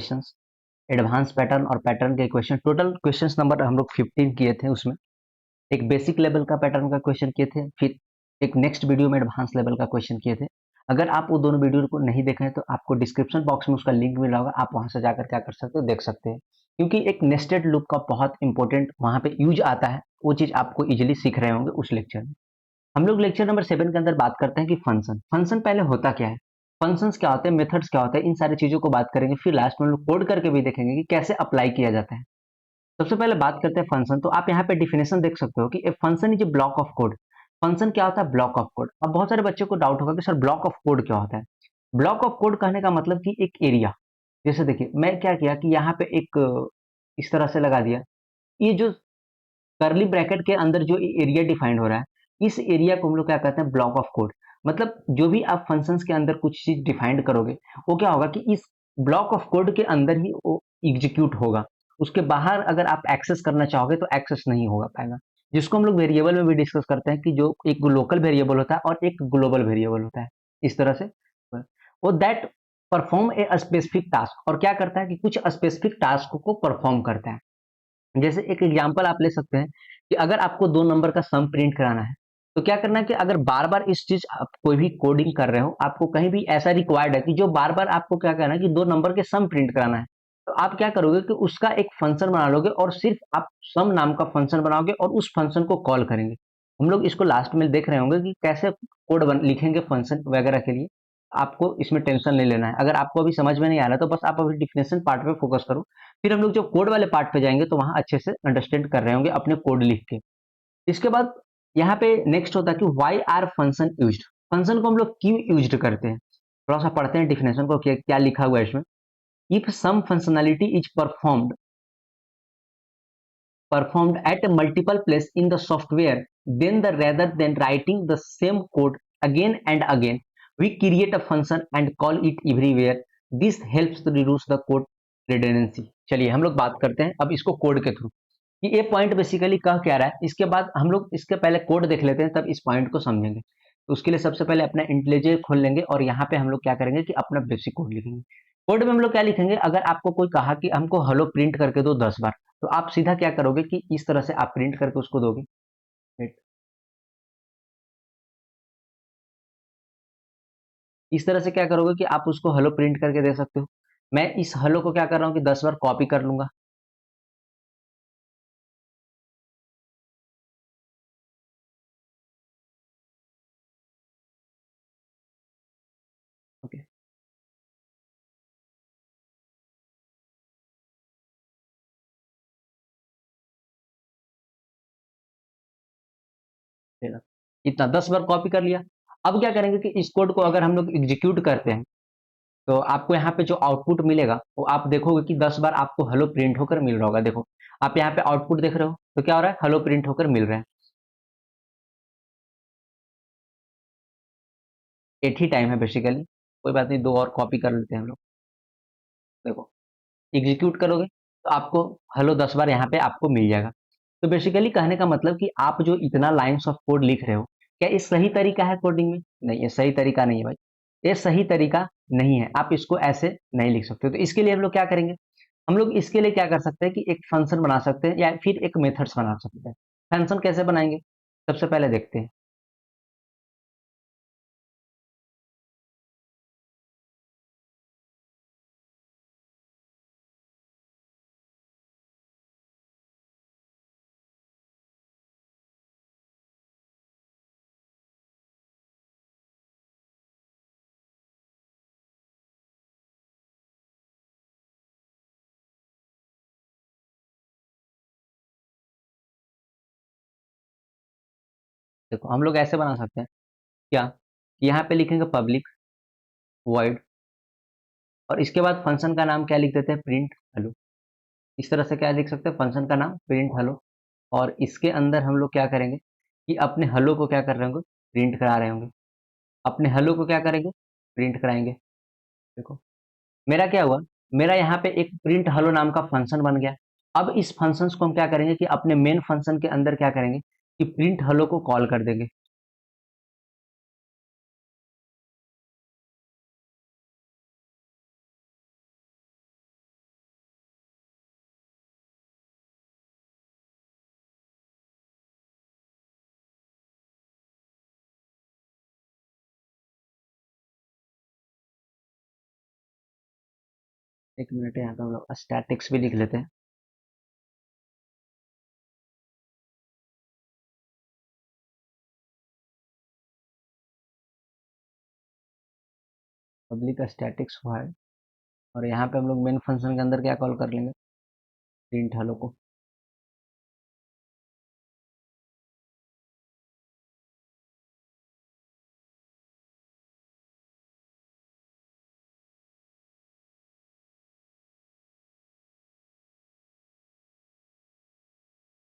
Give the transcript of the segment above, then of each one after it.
Questions, advance pattern और pattern के question. Total questions number हम लोग 15 किए थे। उसमें एक बेसिक लेवल का पैटर्न का क्वेश्चन किए थे, फिर एक नेक्स्ट वीडियो में एडवांस लेवल का क्वेश्चन किए थे। अगर आप वो दोनों वीडियो को नहीं देखे हैं तो आपको डिस्क्रिप्शन बॉक्स में उसका लिंक मिल रहा होगा, आप वहां से जाकर क्या कर सकते हो, देख सकते हैं। क्योंकि एक नेस्टेड लूप का बहुत इंपॉर्टेंट वहां पे यूज आता है, वो चीज आपको इजिली सीख रहे होंगे उस लेक्चर में। हम लोग लेक्चर नंबर 7 के अंदर बात करते हैं कि फंक्शन फंक्शन पहले होता क्या है, फंक्शंस क्या होते हैं, मेथड्स क्या होते हैं, इन सारी चीजों को बात करेंगे। फिर लास्ट में हम लोग कोड करके भी देखेंगे कि कैसे अप्लाई किया जाता है। सबसे पहले बात करते हैं फंक्शन। तो आप यहाँ पे डिफिनेशन देख सकते हो कि a function is a block of code. Function क्या होता है, ब्लॉक ऑफ कोड। अब बहुत सारे बच्चों को डाउट होगा कि सर ब्लॉक ऑफ कोड क्या होता है। ब्लॉक ऑफ कोड कहने का मतलब कि एक एरिया, जैसे देखिए मैं क्या किया कि यहाँ पे एक इस तरह से लगा दिया। ये जो करली ब्रैकेट के अंदर जो एरिया डिफाइंड हो रहा है, इस एरिया को हम लोग क्या कहते हैं, ब्लॉक ऑफ कोड। मतलब जो भी आप फंक्शंस के अंदर कुछ चीज डिफाइंड करोगे, वो क्या होगा कि इस ब्लॉक ऑफ कोड के अंदर ही वो एग्जीक्यूट होगा। उसके बाहर अगर आप एक्सेस करना चाहोगे तो एक्सेस नहीं होगा पाएगा। जिसको हम लोग वेरिएबल में भी डिस्कस करते हैं कि जो एक लोकल वेरिएबल होता है और एक ग्लोबल वेरिएबल होता है, इस तरह से। वो that perform a specific task, और क्या करता है कि कुछ स्पेसिफिक टास्क को परफॉर्म करता है। जैसे एक एग्जांपल आप ले सकते हैं कि अगर आपको दो नंबर का सम प्रिंट कराना है, तो क्या करना है कि अगर बार बार इस चीज आप कोई भी कोडिंग कर रहे हो, आपको कहीं भी ऐसा रिक्वायर्ड है कि जो बार बार आपको क्या करना है कि दो नंबर के सम प्रिंट कराना है, तो आप क्या करोगे कि उसका एक फंक्शन बना लोगे और सिर्फ आप सम नाम का फंक्शन बनाओगे और उस फंक्शन को कॉल करेंगे। हम लोग इसको लास्ट में देख रहे होंगे कि कैसे कोड लिखेंगे फंक्शन वगैरह के लिए। आपको इसमें टेंशन नहीं लेना है। अगर आपको अभी समझ में नहीं आ रहा तो बस आप अभी डिफिनेशन पार्ट पे फोकस करो। फिर हम लोग जब कोड वाले पार्ट पे जाएंगे तो वहां अच्छे से अंडरस्टैंड कर रहे होंगे अपने कोड लिख के। इसके बाद यहाँ पे नेक्स्ट होता है कि why are function used. Function को हम लोग क्यों यूज्ड करते हैं, थोड़ा सा पढ़ते हैं डिफिनेशन को, क्या लिखा हुआ है इसमें। If some functionality is performed at a multiple place in the software, then rather than writing the same code again and again, we create a function and call it everywhere. This helps to reduce the code redundancy. चलिए हम लोग बात करते हैं अब इसको code के through कि ये पॉइंट बेसिकली कह क्या रहा है। इसके बाद हम लोग इसके पहले कोड देख लेते हैं, तब इस पॉइंट को समझेंगे। तो उसके लिए सबसे पहले अपना इंटेलिजे खोल लेंगे और यहाँ पे हम लोग क्या करेंगे कि अपना बेसिक कोड लिखेंगे। कोड में हम लोग क्या लिखेंगे, अगर आपको कोई कहा कि हमको हेलो प्रिंट करके दो 10 बार, तो आप सीधा क्या करोगे कि इस तरह से आप प्रिंट करके उसको दोगे। Wait, इस तरह से क्या करोगे कि आप उसको हेलो प्रिंट करके दे सकते हो। मैं इस हेलो को क्या कर रहा हूँ कि 10 बार कॉपी कर लूंगा। ओके, इतना 10 बार कॉपी कर लिया। अब क्या करेंगे कि इस कोड को अगर हम लोग एग्जीक्यूट करते हैं, तो आपको यहाँ पे जो आउटपुट मिलेगा वो आप देखोगे कि 10 बार आपको हेलो प्रिंट होकर मिल रहा होगा। देखो आप यहाँ पे आउटपुट देख रहे हो, तो क्या हो रहा है, हेलो प्रिंट होकर मिल रहा है। एक ही टाइम है बेसिकली, कोई बात नहीं, दो और कॉपी कर लेते हैं हम लोग। देखो एग्जीक्यूट करोगे तो आपको हेलो 10 बार यहाँ पे आपको मिल जाएगा। तो बेसिकली कहने का मतलब कि आप जो इतना लाइंस ऑफ कोड लिख रहे हो, क्या ये सही तरीका है कोडिंग में? नहीं, ये सही तरीका नहीं है भाई। ये सही तरीका नहीं है, आप इसको ऐसे नहीं लिख सकते। तो इसके लिए हम लोग क्या करेंगे, हम लोग इसके लिए क्या कर सकते हैं कि एक फंक्शन बना सकते हैं या फिर एक मेथड्स बना सकते हैं। फंक्शन कैसे बनाएंगे, सबसे पहले देखते हैं। देखो हम लोग ऐसे बना सकते हैं क्या, यहाँ पे लिखेंगे पब्लिक वॉइड, और इसके बाद फंक्शन का नाम क्या लिख देते हैं, प्रिंट हेलो। इस तरह से क्या लिख सकते हैं, फंक्शन का नाम प्रिंट हेलो। और इसके अंदर हम लोग क्या करेंगे कि अपने हेलो को क्या कर रहे होंगे, प्रिंट करा रहे होंगे। अपने हेलो को क्या करेंगे, प्रिंट कराएंगे। देखो मेरा क्या हुआ, मेरा यहाँ पे एक प्रिंट हेलो नाम का फंक्शन बन गया। अब इस फंक्शन को हम क्या करेंगे कि अपने मेन फंक्शन के अंदर क्या करेंगे कि प्रिंट हेलो को कॉल कर देंगे। एक मिनट, यहाँ पे हम लोग स्टैटिक्स भी लिख लेते हैं। पब्लिक स्टैटिक्स हुआ है, और यहाँ पे हम लोग मेन फंक्शन के अंदर क्या कॉल कर लेंगे, प्रिंट हेलो को।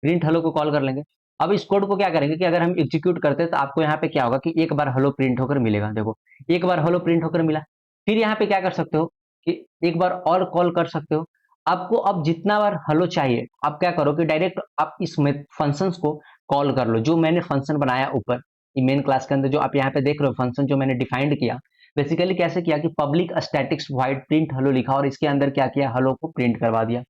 प्रिंट हेलो को कॉल कर लेंगे। अब इस कोड को क्या करेंगे कि अगर हम एग्जीक्यूट करते हैं तो आपको यहाँ पे क्या होगा कि एक बार हेलो प्रिंट होकर मिलेगा। देखो, एक बार हेलो प्रिंट होकर मिला। फिर यहाँ पे क्या कर सकते हो कि एक बार और कॉल कर सकते हो। आपको अब जितना बार हेलो चाहिए, आप क्या करो कि डायरेक्ट आप इस फंक्शन को कॉल कर लो, जो मैंने फंक्शन बनाया ऊपर मेन क्लास के अंदर, जो आप यहाँ पे देख रहे हो फंक्शन जो मैंने डिफाइंड किया। बेसिकली कैसे किया कि public statics wide print hello लिखा और इसके अंदर क्या किया, हेलो को प्रिंट करवा दिया।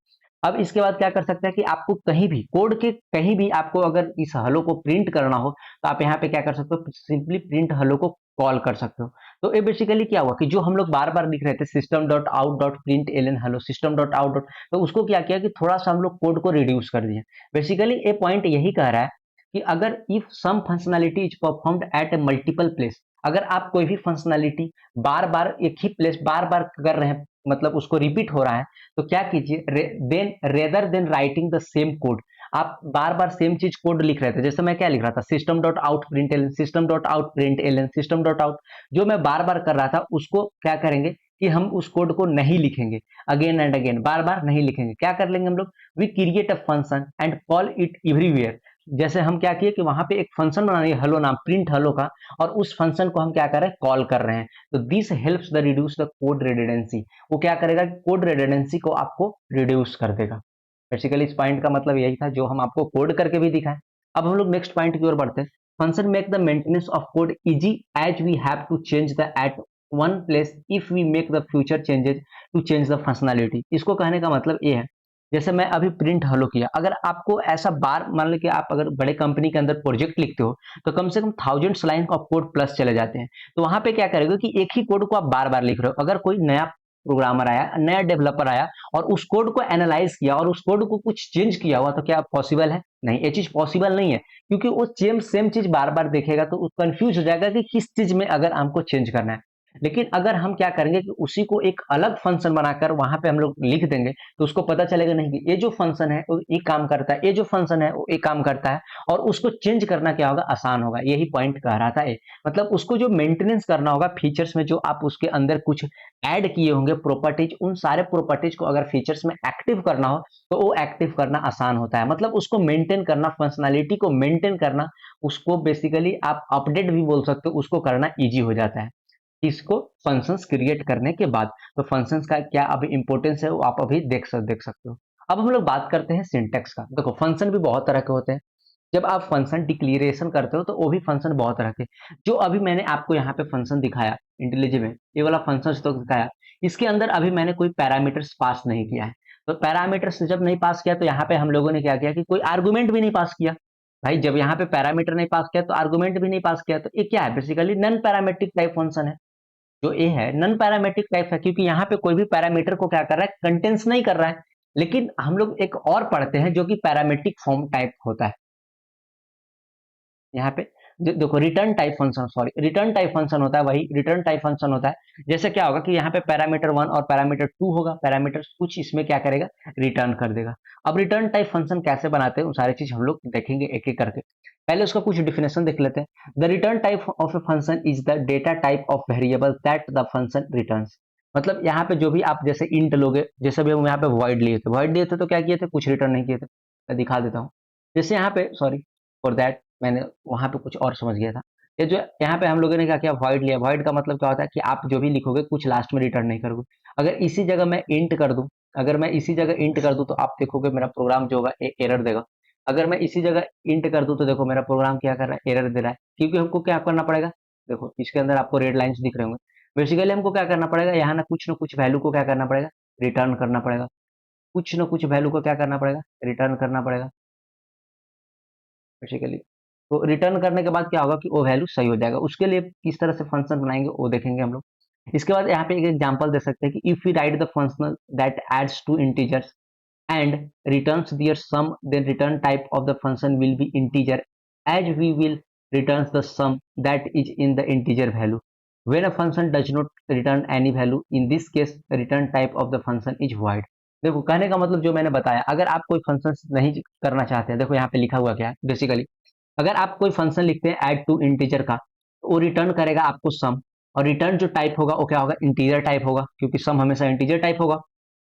अब इसके बाद क्या कर सकते हैं कि आपको कहीं भी कोड के कहीं भी आपको अगर इस हेलो को प्रिंट करना हो तो आप यहाँ पे क्या कर सकते हो, सिंपली प्रिंट हेलो को कॉल कर सकते हो। तो ये बेसिकली क्या हुआ कि जो हम लोग बार बार लिख रहे थे system dot out dot print L N hello, system dot out dot, तो उसको क्या किया कि थोड़ा सा हम लोग कोड को रिड्यूस कर दिया। बेसिकली ये पॉइंट यही कह रहा है कि अगर if some functionality is performed at a multiple place, अगर आप कोई भी फंक्शनैलिटी बार बार एक ही प्लेस बार बार कर रहे हैं, मतलब उसको रिपीट हो रहा है, तो क्या कीजिए, then rather than writing the same code, आप बार बार सेम चीज कोड लिख रहे थे। जैसे मैं क्या लिख रहा था, system dot out print L, system dot out print L N, system dot out, जो मैं बार बार कर रहा था उसको क्या करेंगे कि हम उस कोड को नहीं लिखेंगे अगेन एंड अगेन, बार बार नहीं लिखेंगे। क्या कर लेंगे हम लोग, we create a function and call it everywhere. जैसे हम क्या किए कि वहां पे एक फंक्शन बना दिया हेलो नाम, प्रिंट हेलो का, और उस फंक्शन को हम क्या कर रहे हैं, कॉल कर रहे हैं। तो this helps the reduce the code redundancy. वो क्या करेगा, कोड रिडंडेंसी को आपको रिड्यूस कर देगा। बेसिकली इस पॉइंट का मतलब यही था जो हम आपको कोड करके भी दिखाएं। अब हम लोग नेक्स्ट पॉइंट की ओर बढ़ते हैं। Function make the maintenance of code easy as we have to change the at one place if we make the future changes to change the functionality. इसको कहने का मतलब ये है, जैसे मैं अभी प्रिंट हेलो किया, अगर आपको ऐसा बार मान लो कि आप अगर बड़े कंपनी के अंदर प्रोजेक्ट लिखते हो तो कम से कम thousands line of code plus चले जाते हैं। तो वहां पे क्या करेगा कि एक ही कोड को आप बार बार लिख रहे हो। अगर कोई नया प्रोग्रामर आया, नया डेवलपर आया और उस कोड को एनालाइज किया और उस कोड को कुछ चेंज किया हुआ, तो क्या पॉसिबल है? नहीं, ये चीज पॉसिबल नहीं है, क्योंकि वो सेम चीज बार बार देखेगा तो कंफ्यूज हो जाएगा कि किस चीज में अगर हमको चेंज करना है। लेकिन अगर हम क्या करेंगे कि उसी को एक अलग फंक्शन बनाकर वहां पे हम लोग लिख देंगे, तो उसको पता चलेगा नहीं कि ये जो फंक्शन है वो ये काम करता है, ये जो फंक्शन है वो ये काम करता है, और उसको चेंज करना क्या होगा, आसान होगा। यही पॉइंट कह रहा था ये। मतलब उसको जो मेंटेनेंस करना होगा फीचर्स में, जो आप उसके अंदर कुछ ऐड किए होंगे प्रॉपर्टीज, उन सारे प्रॉपर्टीज को अगर फीचर्स में एक्टिव करना हो तो वो एक्टिव करना आसान होता है। मतलब उसको मेंटेन करना, फंक्शनैलिटी को मेंटेन करना, उसको बेसिकली आप अपडेट भी बोल सकते हो, उसको करना इजी हो जाता है इसको फंक्शंस क्रिएट करने के बाद। तो फंक्शंस का क्या अभी इंपॉर्टेंस है वो आप अभी देख सकते हो। अब हम लोग बात करते हैं सिंटेक्स का। देखो, फंक्शन भी बहुत तरह के होते हैं। जब आप फंक्शन डिक्लेरेशन करते हो तो वो भी फंक्शन बहुत तरह के, जो अभी मैंने आपको यहाँ पे फंक्शन दिखाया इंटेलिजेंट में, ये वाला फंक्शन तो दिखाया, इसके अंदर अभी मैंने कोई पैरामीटर्स पास नहीं किया है। तो पैरामीटर्स जब नहीं पास किया तो यहाँ पे हम लोगों ने क्या किया कि कोई आर्गुमेंट भी नहीं पास किया। भाई, जब यहाँ पे पैरामीटर नहीं पास किया तो आर्गुमेंट भी नहीं पास किया, तो ये क्या है, basically non parametric type function है। जो ए है नन पैरामेट्रिक टाइप है, क्योंकि यहाँ पे कोई भी पैरामीटर को क्या कर रहा है, कंटेंस नहीं कर रहा है। लेकिन हम लोग एक और पढ़ते हैं जो कि पैरामेट्रिक फॉर्म टाइप होता है। यहाँ पे देखो, return type function, sorry, return type function होता है, वही रिटर्न टाइप फंक्शन होता है। जैसे क्या होगा कि यहाँ पे पैरामीटर 1 और पैरामीटर 2 होगा, पैरामीटर कुछ इसमें क्या करेगा, रिटर्न कर देगा। अब रिटर्न टाइप फंक्शन कैसे बनाते हैं वो सारी चीज हम लोग देखेंगे एक एक करके। पहले उसका कुछ डिफिनेशन देख लेते हैं। The return type of a function is the data type of variable that the function returns. मतलब यहाँ पे जो भी आप जैसे इंट लोगे, जैसे भी हम यहाँ पे वॉइड लिए थे तो क्या किए थे, कुछ रिटर्न नहीं किए थे। मैं दिखा देता हूँ। जैसे यहाँ पे, सॉरी फॉर दैट, मैंने वहां पे कुछ और समझ गया था। ये जो यहाँ पे हम लोगों ने क्या किया, वॉइड लिया। वॉइड का मतलब क्या होता है कि आप जो भी लिखोगे कुछ लास्ट में रिटर्न नहीं करोगे। अगर इसी जगह मैं इंट कर दूं, अगर मैं इसी जगह इंट कर दूं तो आप देखोगे मेरा प्रोग्राम जो होगा एरर देगा। अगर मैं इसी जगह इंट कर दूं तो देखो मेरा प्रोग्राम क्या कर रहा है, एरर दे रहा है। क्योंकि हमको क्या करना पड़ेगा, देखो इसके अंदर आपको रेड लाइंस दिख रहे होंगे। बेसिकली हमको क्या करना पड़ेगा, यहाँ ना कुछ वैल्यू को क्या करना पड़ेगा, रिटर्न करना पड़ेगा। कुछ ना कुछ वैल्यू को क्या करना पड़ेगा, रिटर्न करना पड़ेगा बेसिकली। तो रिटर्न करने के बाद क्या होगा कि वो वैल्यू सही हो जाएगा। उसके लिए किस तरह से फंक्शन बनाएंगे वो देखेंगे हम लोग। इसके बाद यहाँ पे एक एग्जांपल दे सकते हैं कि if we write the functional that adds two integers and returns their sum, then return type of the function will be integer, as we will returns the sum that is in the integer value. When a function does not return any value, in this case return type of the function is void. देखो कहने का मतलब जो मैंने बताया, अगर आप कोई फंक्शन नहीं करना चाहते हैं, देखो यहाँ पे लिखा हुआ क्या है बेसिकली, अगर आप कोई फंक्शन लिखते हैं ऐड टू इंटीजर का, तो वो रिटर्न करेगा आपको सम, और रिटर्न जो टाइप होगा वो क्या होगा, इंटीजर टाइप होगा, क्योंकि सम हमेशा इंटीजर टाइप होगा,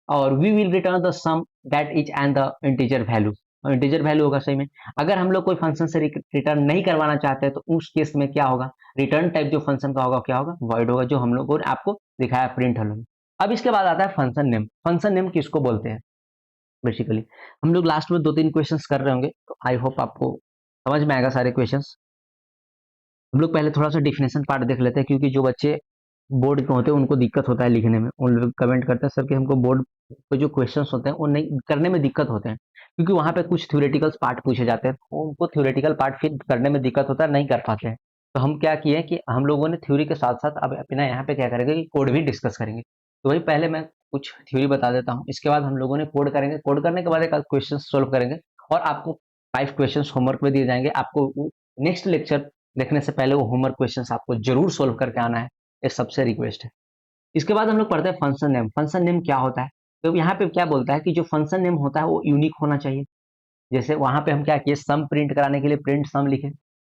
और we will return the sum that is and the integer value, और इंटीजर वैल्यू होगा सही में। अगर हम लोग कोई फंक्शन से रिटर्न नहीं करवाना चाहते हैं, तो उस केस में क्या होगा, रिटर्न टाइप जो फंक्शन का होगा क्या होगा, वॉइड होगा, जो हम लोगों ने आपको दिखाया प्रिंट हेलो में। अब इसके बाद आता है फंक्शन नेम। फंक्शन नेम किसको बोलते हैं, बेसिकली हम लोग लास्ट में 2-3 क्वेश्चंस कर रहे होंगे, तो आई होप आपको समझ में आएगा सारे क्वेश्चंस। हम लोग पहले थोड़ा सा डिफिनेशन पार्ट देख लेते हैं, क्योंकि जो बच्चे बोर्ड के होते हैं उनको दिक्कत होता है लिखने में, उन लोग कमेंट करते हैं सर कि हमको बोर्ड पे जो क्वेश्चंस होते हैं वो नहीं करने में दिक्कत होते हैं, क्योंकि वहां पे कुछ थ्योरेटिकल पार्ट पूछे जाते हैं, उनको थ्योरेटिकल पार्ट फिर करने में दिक्कत होता है, नहीं कर पाते हैं। तो हम क्या किए कि हम लोगों ने थ्योरी के साथ साथ अब अपना यहाँ पे क्या करेंगे कि कोड भी डिस्कस करेंगे। तो वही पहले मैं कुछ थ्योरी बता देता हूँ, इसके बाद हम लोगों ने कोड करेंगे, कोड करने के बाद एक क्वेश्चन सोल्व करेंगे, और आपको 5 क्वेश्चन होमवर्क में दिए जाएंगे। आपको नेक्स्ट लेक्चर देखने से पहले वो होमवर्क क्वेश्चन आपको जरूर सोल्व करके आना है, ये सबसे रिक्वेस्ट है। इसके बाद हम लोग पढ़ते हैं फंक्शन नेम। फंक्शन नेम क्या होता है, तो यहाँ पे क्या बोलता है कि जो फंक्शन नेम होता है वो यूनिक होना चाहिए। जैसे वहां पे हम क्या किए, सम प्रिंट कराने के लिए प्रिंट सम लिखे,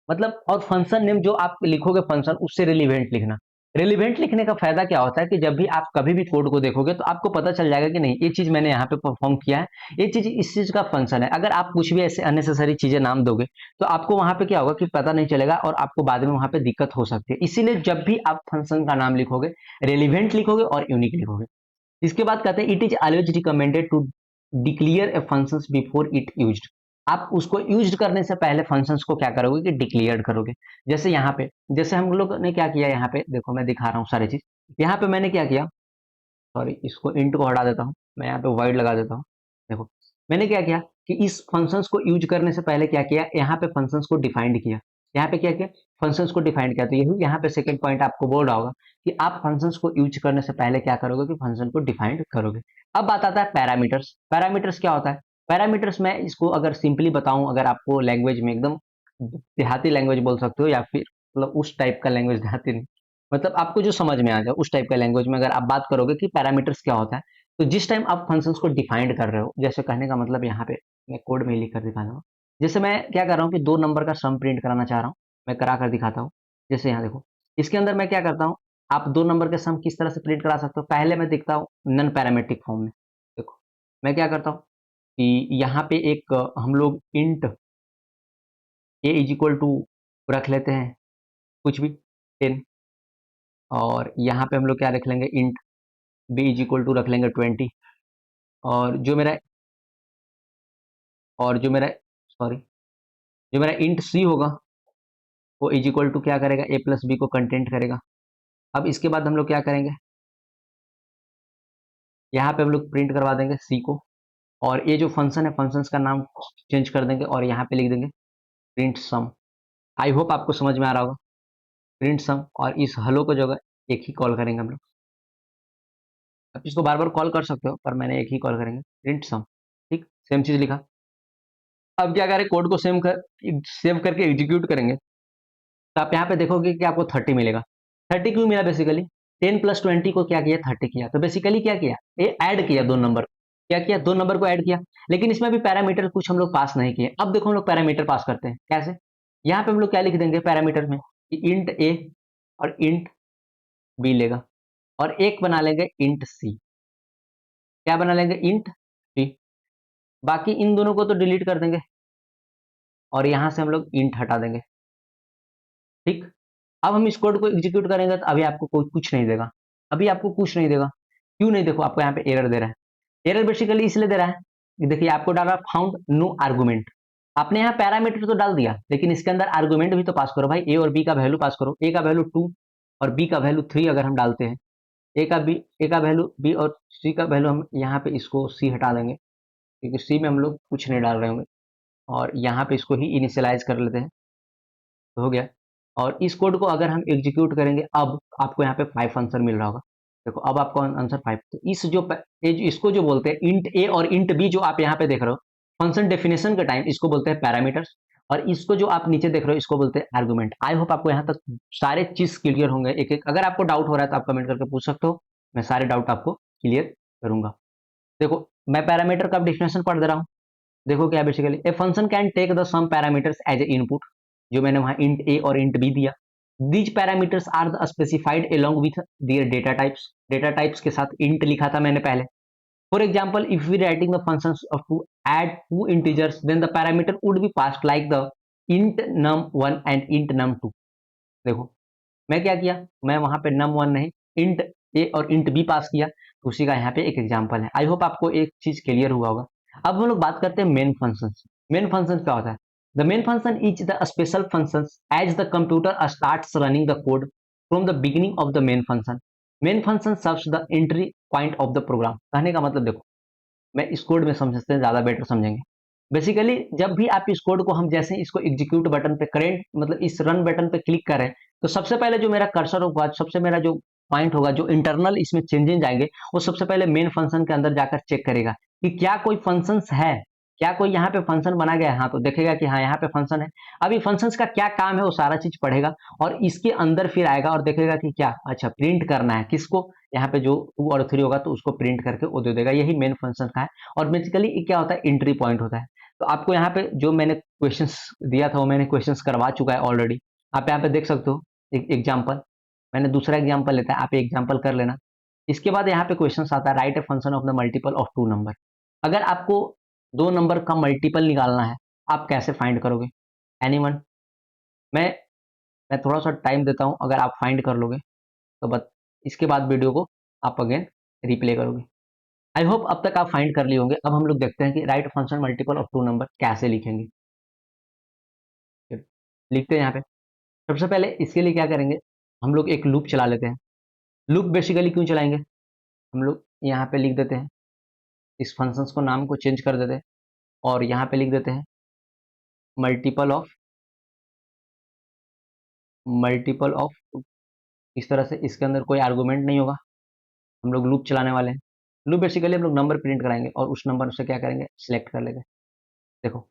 मतलब, और फंक्शन नेम जो आप लिखोगे फंक्शन, उससे रिलीवेंट लिखना। रिलीवेंट लिखने का फायदा क्या होता है कि जब भी आप कभी भी कोड को देखोगे तो आपको पता चल जाएगा कि नहीं, ये चीज मैंने यहाँ पे परफॉर्म किया है, ये चीज इस चीज का फंक्शन है। अगर आप कुछ भी ऐसे अननेसेसरी चीजें नाम दोगे तो आपको वहां पे क्या होगा कि पता नहीं चलेगा, और आपको बाद में वहां पे दिक्कत हो सकती है। इसीलिए जब भी आप फंक्शन का नाम लिखोगे, रेलिवेंट लिखोगे और यूनिक लिखोगे। इसके बाद कहते हैं it is always recommended to declare a functions before it used. आप उसको यूज करने से पहले फंक्शंस को क्या करोगे कि डिक्लेयर करोगे। जैसे यहाँ पे, जैसे हम लोग ने क्या किया, यहाँ पे देखो मैं दिखा रहा हूँ सारी चीज। यहाँ पे मैंने क्या किया, सॉरी इसको इंट को हटा देता हूँ, मैं यहाँ पे वाइड लगा देता हूँ। देखो मैंने क्या किया कि इस फंक्शंस को यूज करने से पहले क्या किया, यहाँ पे फंक्शंस को डिफाइंड किया। यहाँ पे क्या किया, फंक्शंस को डिफाइंड किया। तो यही यहाँ पे सेकंड पॉइंट आपको बोल रहा होगा कि आप फंक्शंस को यूज करने से पहले क्या करोगे कि फंक्शन को डिफाइंड करोगे। अब बात आता है पैरामीटर्स। पैरामीटर्स क्या होता है, पैरामीटर्स मैं इसको अगर सिंपली बताऊं, अगर आपको लैंग्वेज में एकदम देहाती लैंग्वेज बोल सकते हो, या फिर मतलब उस टाइप का लैंग्वेज, देहाती नहीं, मतलब आपको जो समझ में आ जाए उस टाइप का लैंग्वेज में अगर आप बात करोगे कि पैरामीटर्स क्या होता है, तो जिस टाइम आप फंक्शंस को डिफाइंड कर रहे हो, जैसे कहने का मतलब यहाँ पे मैं कोड में लिख कर दिखा दूंगा। जैसे मैं क्या कर रहा हूँ कि 2 नंबर का सम प्रिंट कराना चाह रहा हूँ, मैं करा कर दिखाता हूँ। जैसे यहाँ देखो, इसके अंदर मैं क्या करता हूँ, आप 2 नंबर के सम किस तरह से प्रिंट करा सकते हो, पहले मैं दिखता हूँ नन पैरामेट्रिक फॉर्म में। देखो मैं क्या करता हूँ कि यहाँ पे एक हम लोग int a is equal to रख लेते हैं कुछ भी 10, और यहाँ पे हम लोग क्या रख लेंगे, int b is equal to रख लेंगे 20, और जो मेरा और जो मेरा सॉरी जो मेरा इंट सी होगा वो इज इक्वल टू क्या करेगा, ए प्लस बी को कंटेंट करेगा। अब इसके बाद हम लोग क्या करेंगे, यहाँ पे हम लोग प्रिंट करवा देंगे सी को, और ये जो फंक्शन है फंक्शंस का नाम चेंज कर देंगे, और यहाँ पे लिख देंगे प्रिंट सम। आई होप आपको समझ में आ रहा होगा, प्रिंट सम, और इस हलो को जगह एक ही कॉल करेंगे हम लोग। अब इसको बार बार कॉल कर सकते हो, पर मैंने एक ही कॉल करेंगे, प्रिंट सम। ठीक, सेम चीज लिखा। अब क्या करें, कोड को सेव करके एग्जीक्यूट करेंगे, तो आप यहाँ पे देखोगे कि आपको 30 मिलेगा। 30 क्यों मिला, बेसिकली 10 प्लस 20 को क्या किया, 30 किया। तो बेसिकली क्या किया, ये ऐड किया 2 नंबर, क्या किया, 2 नंबर को ऐड किया। लेकिन इसमें भी पैरामीटर कुछ हम लोग पास नहीं किए। अब देखो हम लोग पैरामीटर पास करते हैं कैसे, यहाँ पे हम लोग क्या लिख देंगे पैरामीटर में कि इंट ए और इंट बी लेगा, और एक बना लेंगे इंट सी। क्या बना लेंगे, इंट सी। बाकी इन दोनों को तो डिलीट कर देंगे, और यहां से हम लोग इंट हटा देंगे। ठीक, अब हम इस कोड को एग्जीक्यूट करेंगे तो अभी आपको कोई कुछ नहीं देगा, अभी आपको कुछ नहीं देगा। क्यों नहीं, देखो आपको यहाँ पे एरर दे रहा है। एरर बेसिकली इसलिए दे रहा है कि देखिए आपको डाल रहा फाउंड नो आर्गुमेंट। आपने यहाँ पैरामीटर तो डाल दिया, लेकिन इसके अंदर आर्गुमेंट भी तो पास करो भाई, ए और बी का वैल्यू पास करो। ए का वैल्यू 2 और बी का वैल्यू 3 अगर हम डालते हैं, ए का वैल्यू बी और सी का वैल्यू, हम यहाँ पे इसको सी हटा देंगे, क्योंकि सी में हम लोग कुछ नहीं डाल रहे होंगे, और यहाँ पे इसको ही इनिशियलाइज कर लेते हैं, तो हो गया। और इस कोड को अगर हम एग्जीक्यूट करेंगे, अब आपको यहाँ पे 5 आंसर मिल रहा होगा। देखो अब आपको आंसर 5, तो इस जो इसको जो बोलते हैं इंट ए और इंट बी, जो आप यहाँ पे देख रहे हो फंक्शन डेफिनेशन के टाइम, इसको बोलते हैं पैरामीटर्स। और इसको जो आप नीचे देख रहे हो इसको बोलते हैं आर्गुमेंट। आई होप आपको यहाँ तक सारे चीज क्लियर होंगे एक एक। अगर आपको डाउट हो रहा है तो आप कमेंट करके पूछ सकते हो, मैं सारे डाउट आपको क्लियर करूंगा। देखो मैं पैरामीटर का डेफिनेशन पढ़ दे रहा हूँ। देखो क्या basically, a function can take the some parameters as a input, जो मैंने वहां इंट ए और इंट बी दिया। These parameters are the specified along with their data types. Data types के साथ इंट लिखा था मैंने पहले। For example if we writing the functions of to add two integers, then the parameter would be passed like the int num1 and int num2। देखो मैं क्या किया, मैं वहां पे num1 नहीं इंट ए और इंट बी पास किया, तो उसी का यहाँ पे एक एग्जांपल है। आई होप आपको एक चीज क्लियर हुआ होगा। अब हम लोग बात करते हैं मेन फंक्शन। मेन फंक्शन क्या होता है? The main function is the special function as the computer starts running the code from the beginning of the main function. Main function serves the entry point of the program. कहने का मतलब देखो, मैं इस code में समझते हैं ज्यादा बेटर समझेंगे। बेसिकली जब भी आप इस कोड को, हम जैसे इसको एग्जीक्यूट बटन पे करेंट मतलब इस रन बटन पे क्लिक करें, तो सबसे पहले जो मेरा कर्सर होगा, सबसे मेरा जो पॉइंट होगा, जो इंटरनल इसमें चेंजेस आएंगे, वो सबसे पहले मेन फंक्शन के अंदर जाकर चेक करेगा कि क्या कोई फंक्शन है, क्या कोई यहाँ पे फंक्शन बना गया है। हाँ तो देखेगा कि हाँ यहाँ पे फंक्शन है। अब ये फंक्शन का क्या काम है वो सारा चीज पढ़ेगा, और इसके अंदर फिर आएगा और देखेगा कि क्या, अच्छा प्रिंट करना है किसको, यहाँ पे जो 2 और 3 होगा तो उसको प्रिंट करके वो दे देगा। यही मेन फंक्शन का है। और बेसिकली ये क्या होता है, एंट्री पॉइंट होता है। तो आपको यहाँ पे जो मैंने क्वेश्चंस दिया था वो मैंने क्वेश्चंस करवा चुका है ऑलरेडी। आप यहाँ पे देख सकते हो एक एग्जाम्पल, मैंने दूसरा एग्जाम्पल लेता है, आप एग्जाम्पल कर लेना। इसके बाद यहाँ पे क्वेश्चन आता है, right a function of the multiple of 2 number. अगर आपको 2 नंबर का मल्टीपल निकालना है, आप कैसे फाइंड करोगे? एनीवन? मैं मैं थोड़ा सा टाइम देता हूँ, अगर आप फाइंड कर लोगे तो बस इसके बाद वीडियो को आप अगेन रिप्ले करोगे। आई होप अब तक आप फाइंड कर लिए होंगे। अब हम लोग देखते हैं कि right function multiple of 2 number कैसे लिखेंगे। लिखते हैं यहाँ पे। सबसे पहले इसके लिए क्या करेंगे, हम लोग एक लूप चला लेते हैं। लूप बेसिकली क्यों चलाएंगे, हम लोग यहाँ पे लिख देते हैं, इस फंक्शंस को नाम को चेंज कर देते हैं, और यहाँ पे लिख देते हैं मल्टीपल ऑफ। इस तरह से इसके अंदर कोई आर्गूमेंट नहीं होगा, हम लोग लूप चलाने वाले हैं। लूप बेसिकली हम लोग नंबर प्रिंट कराएंगे और उस नंबर से क्या करेंगे, सिलेक्ट कर लेंगे। देखो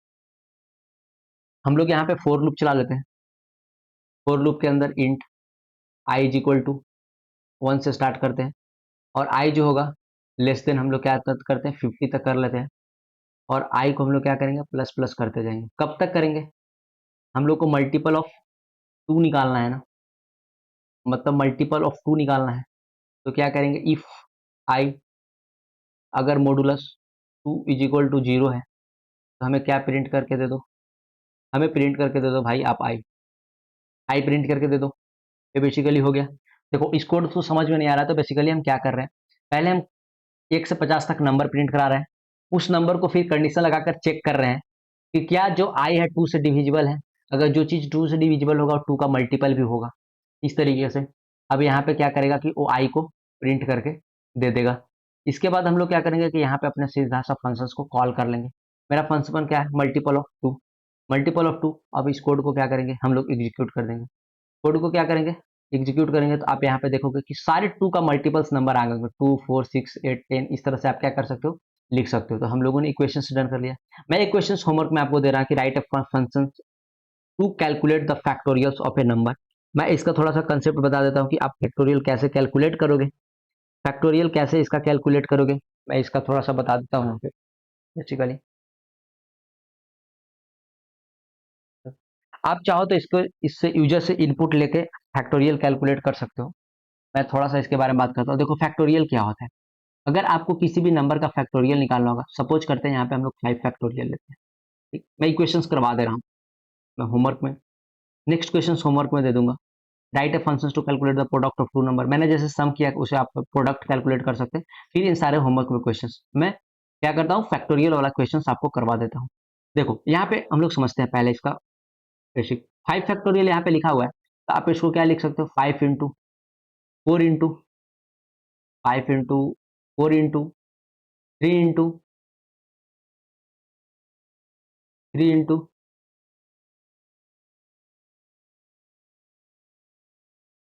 हम लोग यहाँ पे फोर लूप चला लेते हैं। फोर लूप के अंदर int i is equal to 1 से स्टार्ट करते हैं, और आई जो होगा लेस देन हम लोग क्या करते हैं 50 तक कर लेते हैं, और आई को हम लोग क्या करेंगे, प्लस प्लस करते जाएंगे। कब तक करेंगे, हम लोग को मल्टीपल ऑफ 2 निकालना है ना, मतलब मल्टीपल ऑफ 2 निकालना है। तो क्या करेंगे, इफ आई, अगर मॉडुलस 2 इज इक्वल टू 0 है, तो हमें क्या प्रिंट करके दे दो, हमें प्रिंट करके दे दो भाई आप आई। आई प्रिंट करके दे दो। ये बेसिकली हो गया। देखो इस कोड को समझ में नहीं आ रहा तो बेसिकली हम क्या कर रहे हैं, पहले हम 1 से 50 तक नंबर प्रिंट करा रहे हैं, उस नंबर को फिर कंडीशन लगाकर चेक कर रहे हैं कि क्या जो आई है 2 से डिविजिबल है। अगर जो चीज 2 से डिविजिबल होगा 2 का मल्टीपल भी होगा, इस तरीके से। अब यहाँ पे क्या करेगा कि वो आई को प्रिंट करके दे देगा। इसके बाद हम लोग क्या करेंगे कि यहाँ पे अपने सीधा सा फंक्शन को कॉल कर लेंगे। मेरा फंक्शन क्या है, मल्टीपल ऑफ 2। मल्टीपल ऑफ 2, अब इस कोड को क्या करेंगे, हम लोग एग्जीक्यूट कर देंगे। कोड को क्या करेंगे, एग्जीक्यूट करेंगे, तो आप यहाँ पे देखोगे कि सारे 2 का मल्टीपल्स नंबर आ गए, 2 4 6 8 10। इस तरह से आप क्या कर सकते हो, लिख सकते हो। तो हम लोगों ने इक्वेशन डन कर लिया। मैं इक्वेशन होमवर्क में आपको दे रहा कि write a function to calculate the factorials of a number. मैं इसका थोड़ा सा कंसेप्ट बता देता हूँ कि आप फैक्टोरियल कैसे कैलकुलेट करोगे, फैक्टोरियल कैसे इसका कैलकुलेट करोगे, मैं इसका थोड़ा सा बता देता हूँ यहाँ पे बेसिकली। आप चाहो तो इसको, इससे यूजर से इनपुट लेके फैक्टोरियल कैलकुलेट कर सकते हो। मैं थोड़ा सा इसके बारे में बात करता हूँ। देखो फैक्टोरियल क्या होता है, अगर आपको किसी भी नंबर का फैक्टोरियल निकालना होगा, सपोज करते हैं यहाँ पे हम लोग 5 फैक्टोरियल लेते हैं। ठीक, मैं इक्वेशंस करवा दे रहा हूँ, मैं होमवर्क में, नेक्स्ट क्वेश्चन होमवर्क में दे दूंगा। Write a function to calculate the product of 2 number. मैंने जैसे सम किया उसे आप प्रोडक्ट कैलकुलेट कर सकते हैं। फिर इन सारे होमवर्क में क्वेश्चन मैं क्या करता हूँ, फैक्टोरियल वाला क्वेश्चन आपको करवा देता हूँ। देखो यहाँ पे हम लोग समझते हैं पहले इसका बेसिक। 5 फैक्टोरियल यहाँ पे लिखा हुआ है, तो आप इसको क्या लिख सकते हो, 5 इंटू 4 इंटू 3 इंटू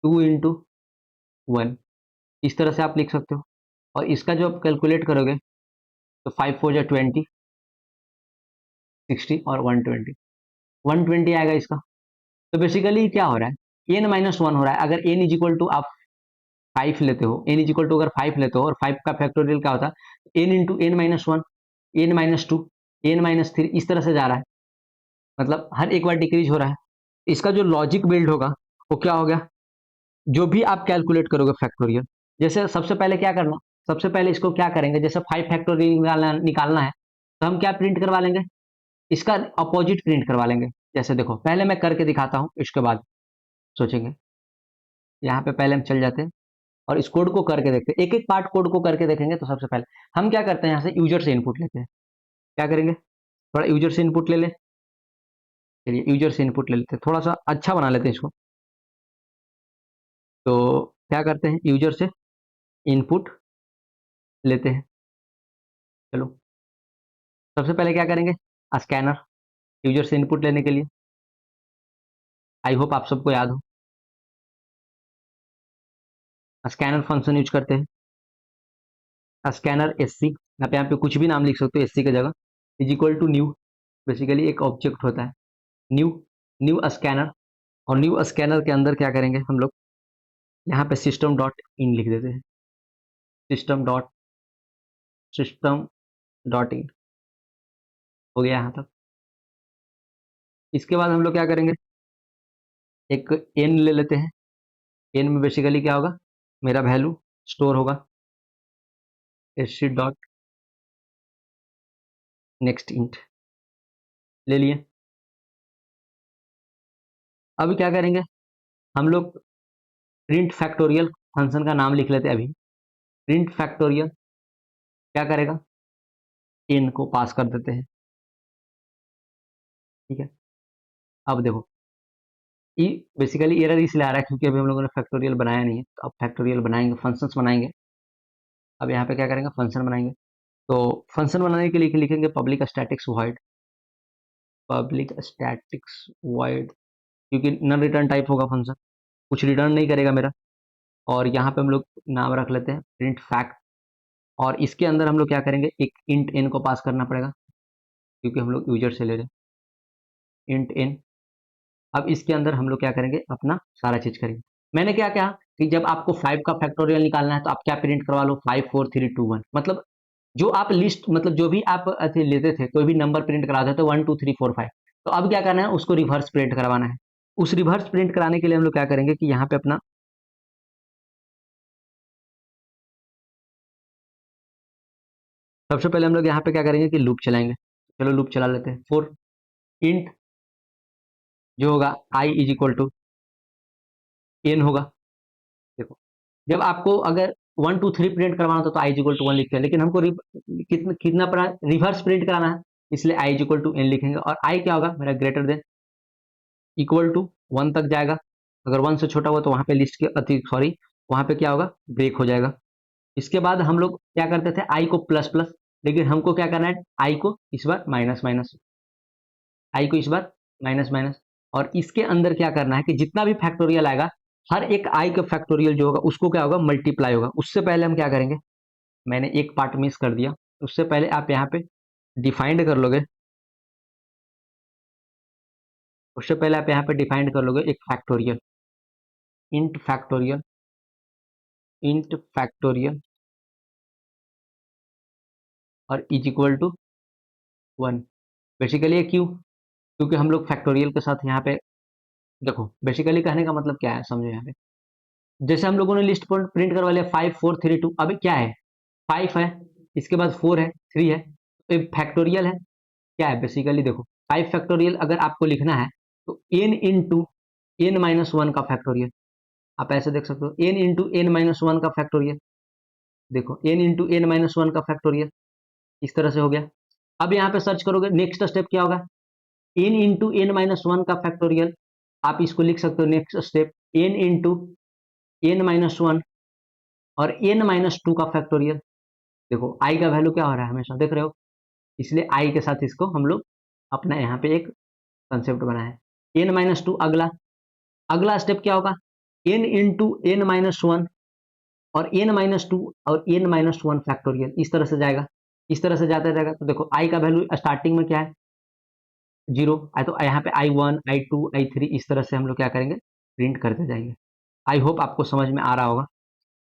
2 × 1, इस तरह से आप लिख सकते हो। और इसका जो आप कैलकुलेट करोगे तो 5 4 जा 20, 60 और 120, 120 आएगा इसका। तो बेसिकली क्या हो रहा है, n-1 हो रहा है। अगर n इज इक्वल टू आप 5 लेते हो, n इज इक्वल टू अगर 5 लेते हो और 5 का फैक्टोरियल क्या होता है, n into n-1, n-2, n-3, इस तरह से जा रहा है। मतलब हर एक बार डिक्रीज हो रहा है। इसका जो लॉजिक बिल्ड होगा वो क्या हो गया, जो भी आप कैलकुलेट करोगे फैक्टोरियल, जैसे सबसे पहले क्या करना, सबसे पहले इसको क्या करेंगे, जैसे 5 फैक्टोरियल निकालना है तो हम क्या प्रिंट करवा लेंगे, इसका अपोजिट प्रिंट करवा लेंगे। जैसे देखो पहले मैं करके दिखाता हूँ, इसके बाद सोचेंगे। यहाँ पे पहले हम चल जाते हैं और इस कोड को करके देखते हैं, एक एक पार्ट कोड को करके देखेंगे। तो सबसे पहले हम क्या करते हैं, यहाँ से यूजर से इनपुट लेते हैं। क्या करेंगे, थोड़ा यूजर से इनपुट ले ले। चलिए यूजर से इनपुट ले लेते हैं, थोड़ा सा अच्छा बना लेते हैं इसको। तो क्या करते हैं, यूजर से इनपुट लेते हैं। चलो सबसे पहले क्या करेंगे, स्कैनर, यूजर से इनपुट लेने के लिए। आई होप आप सबको याद हो, स्कैनर फंक्शन यूज करते हैं। स्कैनर एससी, आप यहाँ पे कुछ भी नाम लिख सकते हो एससी की जगह, is equal to new. Basically एक ऑब्जेक्ट होता है न्यू, न्यू स्कैनर। और न्यू स्कैनर के अंदर क्या करेंगे हम लोग, यहाँ पे सिस्टम डॉट इन लिख देते हैं। सिस्टम डॉट इन हो गया यहाँ तक। इसके बाद हम लोग क्या करेंगे, एक एन ले लेते हैं। एन में बेसिकली क्या होगा, मेरा वैल्यू स्टोर होगा। एससी डॉट नेक्स्ट इंट ले लिए। अब क्या करेंगे, हम लोग प्रिंट फैक्टोरियल फंक्शन का नाम लिख लेते हैं अभी। प्रिंट फैक्टोरियल क्या करेगा, एन को पास कर देते हैं। ठीक है, अब देखो ई बेसिकली एरर इसलिए आ रहा है क्योंकि अभी हम लोगों ने फैक्टोरियल बनाया नहीं है। तो अब फैक्टोरियल बनाएंगे, फंक्शंस बनाएंगे। अब यहाँ पे क्या करेंगे, फंक्शन बनाएंगे। तो फंक्शन बनाने के लिए लिखेंगे public statics void, public statics void, क्योंकि नन रिटर्न टाइप होगा फंक्शन, कुछ रिटर्न नहीं करेगा मेरा। और यहाँ पे हम लोग नाम रख लेते हैं प्रिंट फैक्ट। और इसके अंदर हम लोग क्या करेंगे, एक इंट एन को पास करना पड़ेगा क्योंकि हम लोग यूजर से ले रहे हैं, इंट एन। अब इसके अंदर हम लोग क्या करेंगे, अपना सारा चीज करेंगे। मैंने क्या कहा कि जब आपको 5 का फैक्टोरियल निकालना है तो आप क्या प्रिंट करवा लो, 5 4 3 2 1। मतलब जो आप लिस्ट, मतलब जो भी आप लेते थे, कोई भी नंबर प्रिंट कराते थे 1 2 3 4 5, तो अब क्या करना है, उसको रिवर्स प्रिंट करवाना है। उस रिवर्स प्रिंट कराने के लिए हम लोग क्या करेंगे कि यहाँ पे अपना सबसे पहले हम लोग यहाँ पे क्या करेंगे कि लूप चलाएंगे। चलो लूप चला लेते हैं। फोर इंट जो होगा आई इज इक्वल टू एन होगा। देखो जब आपको अगर 1 2 3 प्रिंट करवाना होता तो आई इज इक्वल टू 1 लिखते हैं, लेकिन हमको कितना कितना पड़ा, रिवर्स प्रिंट कराना है, इसलिए आई इज इक्वल टू एन लिखेंगे। और आई क्या होगा, मेरा ग्रेटर देन इक्वल टू 1 तक जाएगा। अगर 1 से छोटा हुआ तो वहां पे लिस्ट के अति सॉरी, वहां पे क्या होगा, ब्रेक हो जाएगा। इसके बाद हम लोग क्या करते थे, आई को प्लस प्लस, लेकिन हमको क्या करना है, आई को इस बार माइनस माइनस, आई को इस बार माइनस माइनस। और इसके अंदर क्या करना है कि जितना भी फैक्टोरियल आएगा, हर एक आई का फैक्टोरियल जो होगा उसको क्या होगा, मल्टीप्लाई होगा। उससे पहले हम क्या करेंगे, मैंने एक पार्ट मिस कर दिया, उससे पहले आप यहाँ पे डिफाइंड कर लोगे। उससे पहले आप यहाँ पे डिफाइंड कर लोगे एक factorial, int factorial, int factorial और इज इक्वल टू 1। बेसिकली ये क्यों, क्योंकि हम लोग फैक्टोरियल के साथ यहाँ पे देखो, बेसिकली कहने का मतलब क्या है समझो। यहाँ पे जैसे हम लोगों ने लिस्ट प्रिंट करवा लिया 5 4 3 2, अभी क्या है, 5 है, इसके बाद 4 है, 3 है, तो फैक्टोरियल है। क्या है बेसिकली, देखो 5 फैक्टोरियल अगर आपको लिखना है तो n into n minus one का फैक्टोरियल, आप ऐसे देख सकते हो, n into n minus one का फैक्टोरियल। देखो n into n minus one का फैक्टोरियल इस तरह से हो गया। अब यहाँ पे सर्च करोगे, नेक्स्ट स्टेप क्या होगा, n into n minus one का फैक्टोरियल। आप इसको लिख सकते हो next step n into n minus one और n माइनस टू का फैक्टोरियल। देखो आई का वैल्यू क्या हो रहा है, हमेशा देख रहे हो, इसलिए आई के साथ इसको हम लोग अपना यहाँ पे एक कंसेप्ट बना है। n माइनस टू, अगला अगला स्टेप क्या होगा, n into n minus one और n-2 और n-1 फैक्टोरियल, इस तरह से जाएगा, इस तरह से जाता जाएगा। तो देखो i का वैल्यू स्टार्टिंग में क्या है, 0 है, तो यहाँ पे i1 i2 i3 इस तरह से हम लोग क्या करेंगे, प्रिंट करते जाएंगे। आई होप आपको समझ में आ रहा होगा।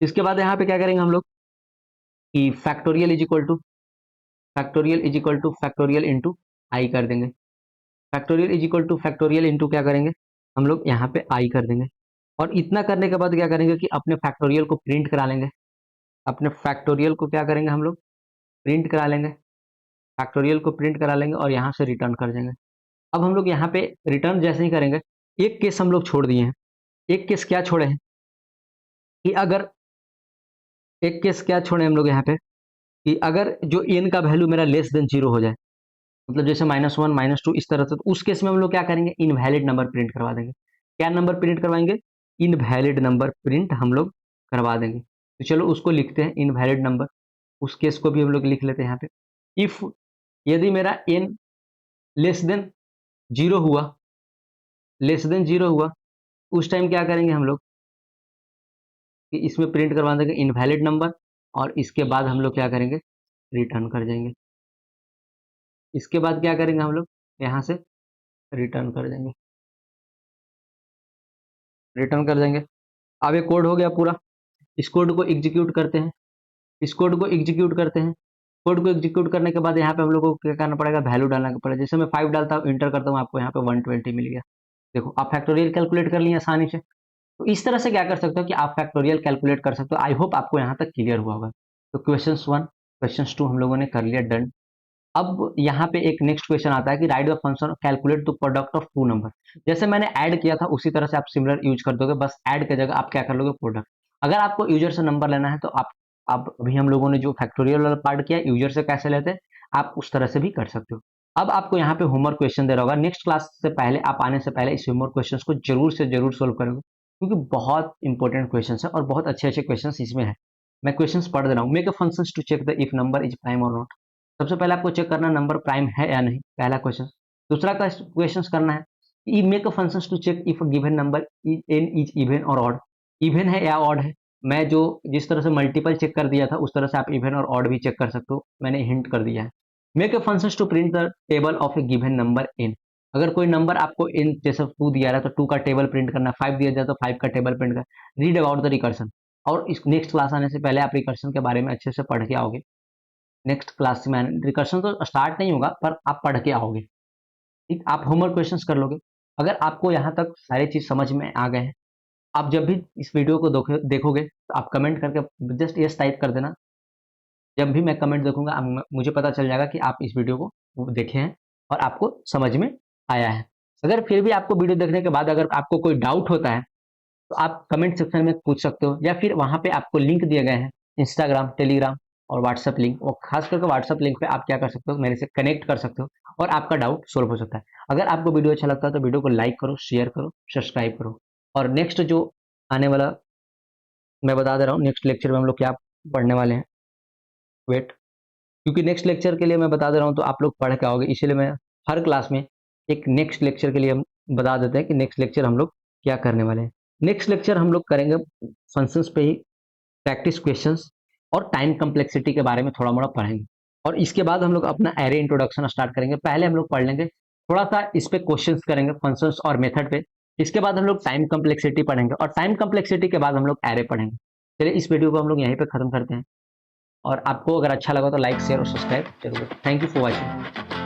इसके बाद यहाँ पे क्या करेंगे हम लोग कि फैक्टोरियल इंटू आई कर देंगे। फैक्टोरियल इंटू क्या करेंगे हम लोग यहाँ पे आई कर देंगे। और इतना करने के बाद क्या करेंगे कि अपने फैक्टोरियल को प्रिंट करा लेंगे। अपने फैक्टोरियल को क्या करेंगे हम लोग, प्रिंट करा लेंगे। फैक्टोरियल को प्रिंट करा लेंगे और यहाँ से रिटर्न कर देंगे। अब हम लोग यहाँ पे रिटर्न जैसे ही करेंगे, एक केस हम लोग छोड़ दिए हैं। एक केस क्या छोड़े हैं कि अगर एक केस क्या छोड़े हम लोग यहाँ पे कि अगर जो एन का वैल्यू मेरा लेस देन 0 हो जाए, मतलब जैसे -1 -2 इस तरह से, तो उस केस में हम लोग क्या करेंगे, इनवैलिड नंबर प्रिंट करवा देंगे। क्या नंबर प्रिंट करवाएंगे, इनवैलिड नंबर प्रिंट हम लोग करवा देंगे। तो चलो उसको लिखते हैं, इनवैलिड नंबर। उस केस को भी हम लोग लिख लेते हैं यहाँ पे। इफ यदि मेरा एन लेस देन 0 हुआ, लेस देन 0 हुआ, उस टाइम क्या करेंगे हम लोग कि इसमें प्रिंट करवा देंगे इनवैलिड नंबर, और इसके बाद हम लोग क्या करेंगे, रिटर्न कर देंगे। इसके बाद क्या करेंगे हम लोग, यहाँ से रिटर्न कर देंगे, रिटर्न कर देंगे। अब ये कोड हो गया पूरा। इस कोड को एग्जीक्यूट करते हैं, इस कोड को एग्जीक्यूट करते हैं। कोड को एग्जीक्यूट करने के बाद यहाँ पे हम लोग को क्या करना पड़ेगा, वैल्यू डालना पड़ेगा। जैसे मैं 5 डालता हूँ, इंटर करता हूँ, आपको यहाँ पे 120 मिल गया। देखो आप फैक्टोरियल कैलकुलेट कर लिए आसानी से। तो इस तरह से क्या कर सकते हो कि आप फैक्टोरियल कैलकुलेट कर सकते हो। आई होप आपको यहाँ तक क्लियर हुआ होगा। तो क्वेश्चन 1 क्वेश्चन 2 हम लोगों ने कर लिया, डन। अब यहाँ पे एक नेक्स्ट क्वेश्चन आता है कि write the function calculate the product of two number. जैसे मैंने ऐड किया था उसी तरह से आप सिमिलर यूज कर दोगे, बस ऐड की जगह आप क्या कर लोगे, प्रोडक्ट। अगर आपको यूजर से नंबर लेना है तो आप अभी हम लोगों ने जो फैक्टोरियल वाला पार्ट किया, यूजर से कैसे लेते हैं, आप उस तरह से भी कर सकते हो। अब आपको यहाँ पे होमवर्क क्वेश्चन दे रहा होगा, नेक्स्ट क्लास से पहले, आप आने से पहले इस होमवर्क क्वेश्चन को जरूर से जरूर सोल्व करोगे, क्योंकि बहुत इंपॉर्टेंट क्वेश्चन है और बहुत अच्छे अच्छे क्वेश्चन इसमें है। मैं क्वेश्चन पढ़ दे रहा हूँ। Make a function to check the if number is prime और नॉट। सबसे पहले आपको चेक करना नंबर प्राइम है या नहीं, पहला क्वेश्चन। दूसरा क्वेश्चन करना है ई make a function to check if given number n is even और ऑड। इवन है या ऑड है। मैं जो जिस तरह से मल्टीपल चेक कर दिया था उस तरह से आप इवन और ऑड भी चेक कर सकते हो, मैंने हिंट कर दिया है। Make a function to print the table of a given number n. अगर कोई नंबर आपको इन जैसे 2 दिया रहा है तो 2 का टेबल प्रिंट करना, 5 दिया जाए तो 5 का टेबल प्रिंट करना। Read about the recursion. और इस नेक्स्ट क्लास आने से पहले आप रिकर्सन के बारे में अच्छे से पढ़ के आओगे। नेक्स्ट क्लास में रिकर्शन तो स्टार्ट नहीं होगा पर आप पढ़ के आओगे, ठीक। आप होमवर्क क्वेश्चंस कर लोगे। अगर आपको यहाँ तक सारी चीज समझ में आ गए हैं, आप जब भी इस वीडियो को देखोगे तो आप कमेंट करके जस्ट यस टाइप कर देना। जब भी मैं कमेंट देखूंगा मुझे पता चल जाएगा कि आप इस वीडियो को देखे हैं और आपको समझ में आया है। अगर फिर भी आपको वीडियो देखने के बाद अगर आपको कोई डाउट होता है तो आप कमेंट सेक्शन में पूछ सकते हो, या फिर वहां पे आपको लिंक दिए गए हैं, इंस्टाग्राम, टेलीग्राम और व्हाट्सएप लिंक। और खास करके व्हाट्सएप लिंक पे आप क्या कर सकते हो, मेरे से कनेक्ट कर सकते हो और आपका डाउट सोल्व हो सकता है। अगर आपको वीडियो अच्छा लगता है तो वीडियो को लाइक करो, शेयर करो, सब्सक्राइब करो। और नेक्स्ट जो आने वाला, मैं बता दे रहा हूँ नेक्स्ट लेक्चर में हम लोग क्या पढ़ने वाले हैं। वेट, क्योंकि नेक्स्ट लेक्चर के लिए मैं बता दे रहा हूँ तो आप लोग पढ़ के आओगे, इसीलिए मैं हर क्लास में एक नेक्स्ट लेक्चर के लिए हम बता देते हैं कि नेक्स्ट लेक्चर हम लोग क्या करने वाले हैं। नेक्स्ट लेक्चर हम लोग करेंगे फंक्शंस पे ही, प्रैक्टिस क्वेश्चंस और टाइम कम्प्लेक्सिटी के बारे में थोड़ा मोड़ा पढ़ेंगे। और इसके बाद हम लोग अपना एरे इंट्रोडक्शन स्टार्ट करेंगे। पहले हम लोग पढ़ लेंगे थोड़ा सा इस पे क्वेश्चंस करेंगे फंक्शंस और मेथड पे। इसके बाद हम लोग टाइम कम्प्लेक्सिटी पढ़ेंगे और टाइम कम्प्लेक्सिटी के बाद हम लोग एरे पढ़ेंगे। चलिए इस वीडियो को हम लोग यहीं पे खत्म करते हैं। और आपको अगर अच्छा लगा तो लाइक, शेयर और सब्सक्राइब जरूर। Thank you for watching.